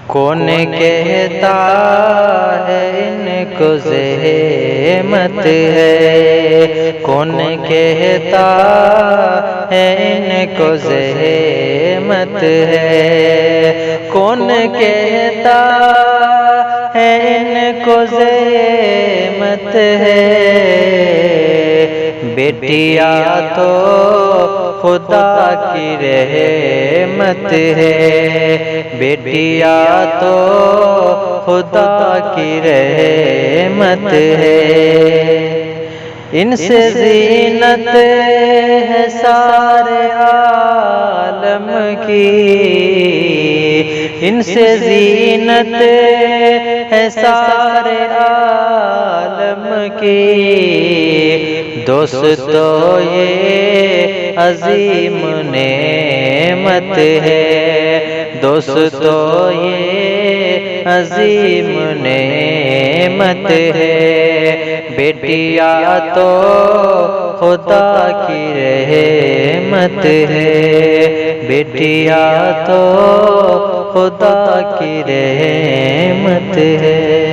کون کہتا ہے ان کو زحمت ہے، کون کہتا ہے ان کو زحمت ہے، کون کہتا ہے ان کو زحمت ہے، بیٹیا تو خدا کی رحمت ہے، بیٹیا تو خدا کی رحمت ہے، ان سے زینت ہے سارے عالم کی، ان سے زینت ہے سارے عالم کی، دوستو یہ عظیم نعمت ہے، دوستو یہ عظیم نعمت ہے، بیٹیا تو خدا کی رحمت ہے، بیٹیا تو خدا کی رحمت ہے۔